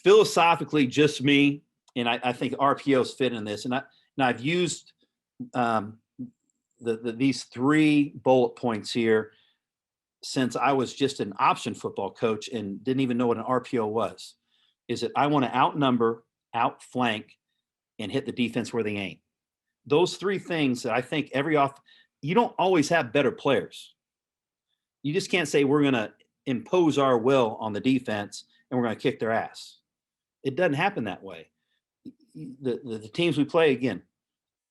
philosophically, just me, and I think RPOs fit in this. And I've used these 3 bullet points here since I was just an option football coach and didn't even know what an RPO was. Is that I want to outnumber, outflank, and hit the defense where they ain't. Those 3 things that I think you don't always have better players. You just can't say we're going to impose our will on the defense and we're going to kick their ass. It doesn't happen that way. The teams we play, again,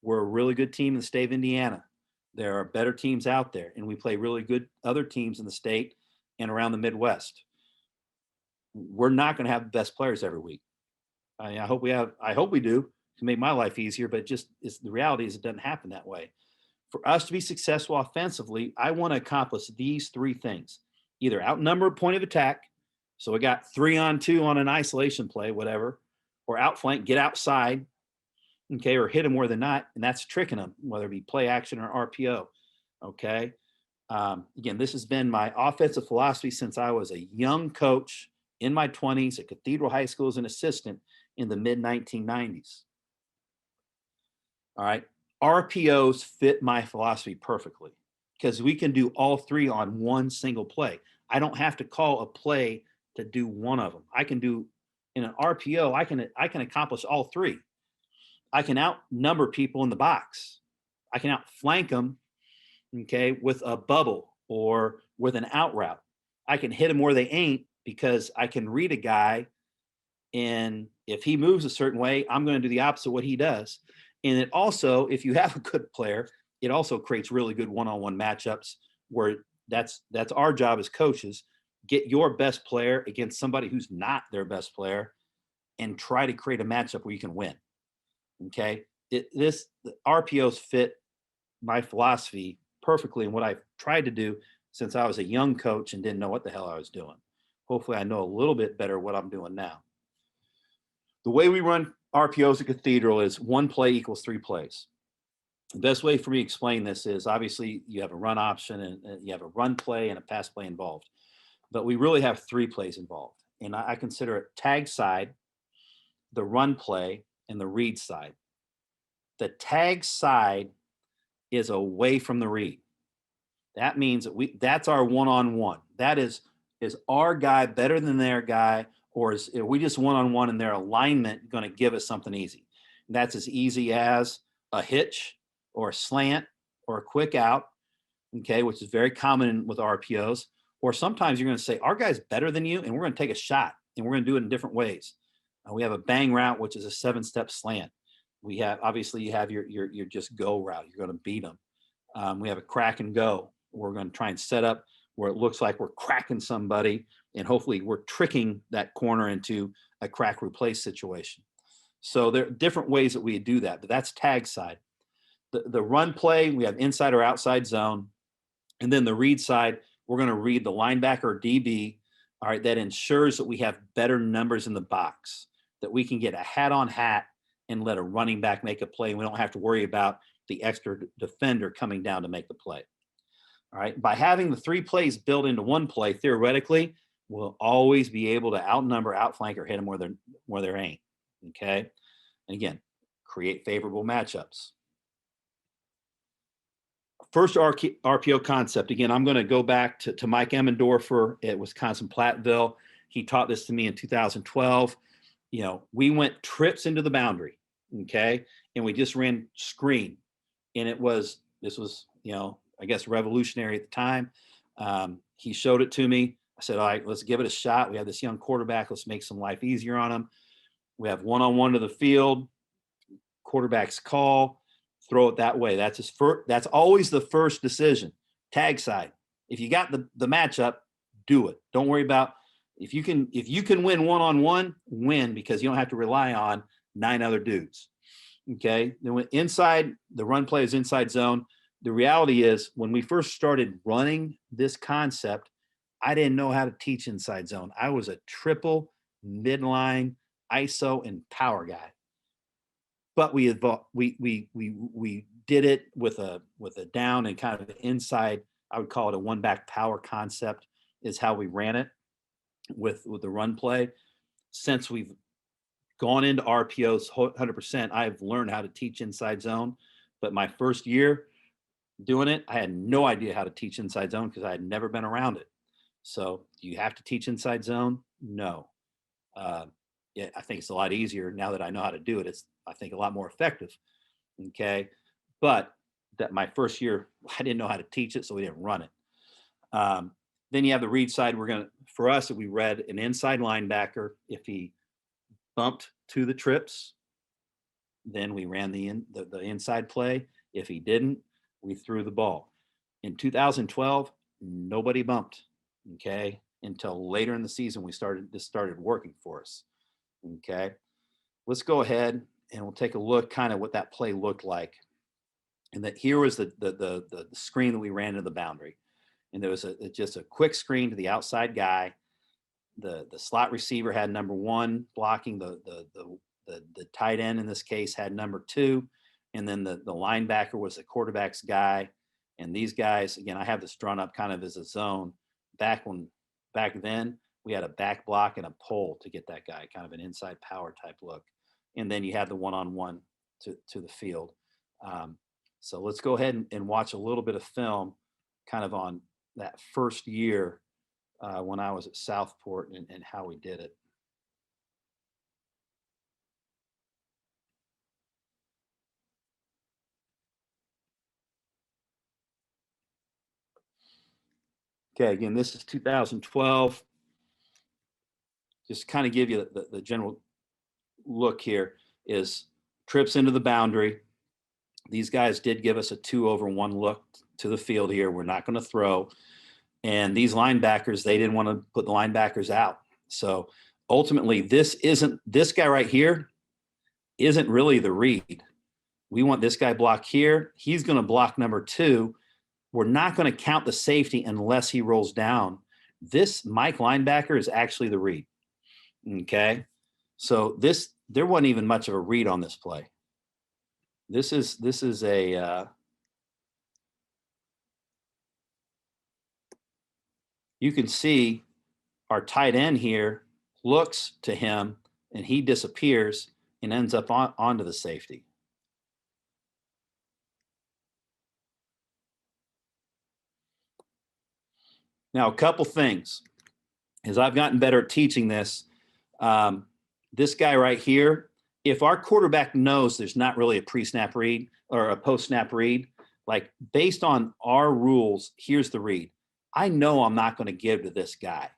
we're a really good team in the state of Indiana. There are better teams out there, and we play really good other teams in the state and around the Midwest. We're not going to have the best players every week. I hope we do to make my life easier, but the reality is it doesn't happen that way. For us to be successful offensively, I want to accomplish these 3 things. Either outnumber point of attack, so we got 3-on-2 on an isolation play, whatever, or outflank, get outside, okay, or hit them where they're not, and that's tricking them, whether it be play action or RPO, okay? Again, this has been my offensive philosophy since I was a young coach in my 20s at Cathedral High School as an assistant in the mid-1990s. All right, RPOs fit my philosophy perfectly because we can do all 3 on one single play. I don't have to call a play to do one of them. I can do in an RPO, I can accomplish all 3. I can outnumber people in the box. I can outflank them, okay, with a bubble or with an out route. I can hit them where they ain't because I can read a guy, and if he moves a certain way, I'm going to do the opposite of what he does. And it also, if you have a good player, it also creates really good one-on-one matchups where that's our job as coaches. Get your best player against somebody who's not their best player and try to create a matchup where you can win. Okay. The RPOs fit my philosophy perfectly and what I've tried to do since I was a young coach and didn't know what the hell I was doing. Hopefully I know a little bit better what I'm doing now. The way we run RPOs at Cathedral is 1 play equals 3 plays. The best way for me to explain this is obviously you have a run option and you have a run play and a pass play involved, but we really have 3 plays involved. And I consider it tag side, the run play, and the read side. The tag side is away from the read. That means that that's our one-on-one. That is our guy better than their guy, or is we just one-on-one and their alignment going to give us something easy? And that's as easy as a hitch or a slant or a quick out, okay, which is very common with RPOs. Or sometimes you're going to say, our guy's better than you, and we're going to take a shot, and we're going to do it in different ways. We have a bang route, which is a 7-step slant. We have, obviously, you have your just go route. You're going to beat them. We have a crack and go. We're going to try and set up where it looks like we're cracking somebody, and hopefully we're tricking that corner into a crack replace situation. So there are different ways that we do that, but that's tag side. The run play, we have inside or outside zone. And then the read side, we're going to read the linebacker or DB, all right, that ensures that we have better numbers in the box, that we can get a hat on hat and let a running back make a play. We don't have to worry about the extra defender coming down to make the play. All right. By having the 3 plays built into 1 play, theoretically, we'll always be able to outnumber, outflank, or hit them where there ain't. Okay. And again, create favorable matchups. First RPO concept. Again, I'm going to go back to Mike Emmendorfer at Wisconsin Platteville. He taught this to me in 2012. We went trips into the boundary, okay, and we just ran screen, and this was I guess revolutionary at the time. He showed it to me. I said, all right, let's give it a shot. We have this young quarterback. Let's make some life easier on him. We have one-on-one to the field. Quarterback's call. Throw it that way. That's that's always the first decision. Tag side. If you got the matchup, do it. Don't worry about if you can win one-on-one, win, because you don't have to rely on 9 other dudes. Okay. Then when inside, the run play is inside zone. The reality is when we first started running this concept, I didn't know how to teach inside zone. I was a triple midline ISO and power guy. But we did it with a down and kind of an inside. I would call it a 1-back power concept is how we ran it with the run play. Since we've gone into RPOs 100%. I've learned how to teach inside zone, but my first year doing it, I had no idea how to teach inside zone because I had never been around it. So do you have to teach inside zone? No. Yeah, I think it's a lot easier now that I know how to do it. It's, I think, a lot more effective. Okay. But that my first year, I didn't know how to teach it, so we didn't run it. Then you have the read side. For us, we read an inside linebacker. If he bumped to the trips, then we ran the inside play. If he didn't, we threw the ball. In 2012, nobody bumped. Okay. Until later in the season, this started working for us. Okay. Let's go ahead and we'll take a look kind of what that play looked like. And that here was the screen that we ran into the boundary. And there was just a quick screen to the outside guy. The slot receiver had number 1 blocking. The tight end in this case had number 2. And then the linebacker was the quarterback's guy. And these guys, again, I have this drawn up kind of as a zone. Back then, we had a back block and a pole to get that guy, kind of an inside power type look. And then you had the one-on-one to the field. So let's go ahead and watch a little bit of film kind of on that first year when I was at Southport and how we did it. Okay, again, this is 2012. Just kind of give you the general look here is trips into the boundary. These guys did give us a 2-over-1 look to the field here. We're not going to throw. And these linebackers, they didn't want to put the linebackers out. So ultimately, this guy right here isn't really the read. We want this guy block here. He's going to block number 2. We're not going to count the safety unless he rolls down. This Mike linebacker is actually the read. Okay. So there wasn't even much of a read on this play. This is a, you can see our tight end here looks to him and he disappears and ends up onto the safety. Now, a couple things. As I've gotten better at teaching this, this guy right here, if our quarterback knows there's not really a pre-snap read or a post-snap read, like based on our rules, here's the read. I know I'm not going to give to this guy.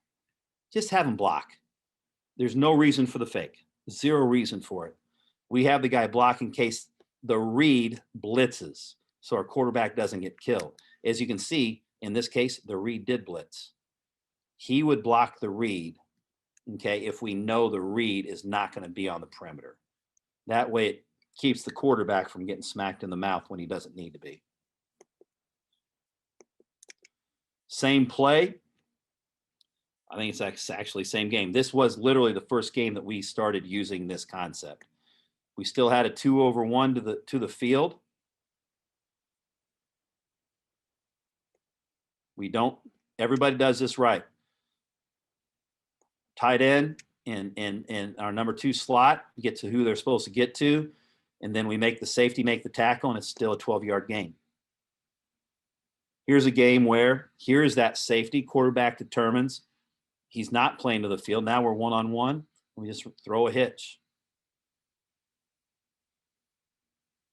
Just have him block. There's no reason for the fake. 0 reason for it. We have the guy block in case the read blitzes, so our quarterback doesn't get killed. As you can see, in this case, the read did blitz. He would block the read, okay, if we know the read is not going to be on the perimeter. That way it keeps the quarterback from getting smacked in the mouth when he doesn't need to be. Same play. I think it's actually same game. This was literally the first game that we started using this concept. We still had a 2-over-1 to the field. We don't, everybody does this right. Tight end and our number 2 slot get to who they're supposed to get to, and then we make the safety make the tackle, and it's still a 12-yard gain. Here's a game where here's that safety. Quarterback determines he's not playing to the field. Now we're one-on-one. We just throw a hitch.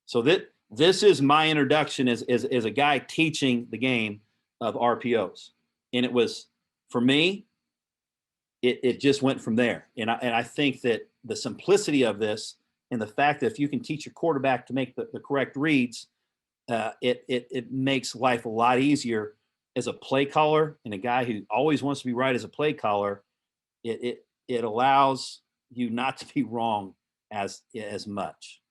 So this is my introduction as a guy teaching the game of RPOs. And it was, for me, it just went from there. And I think that the simplicity of this and the fact that if you can teach your quarterback to make the correct reads, it makes life a lot easier as a play caller and a guy who always wants to be right as a play caller. It allows you not to be wrong as much.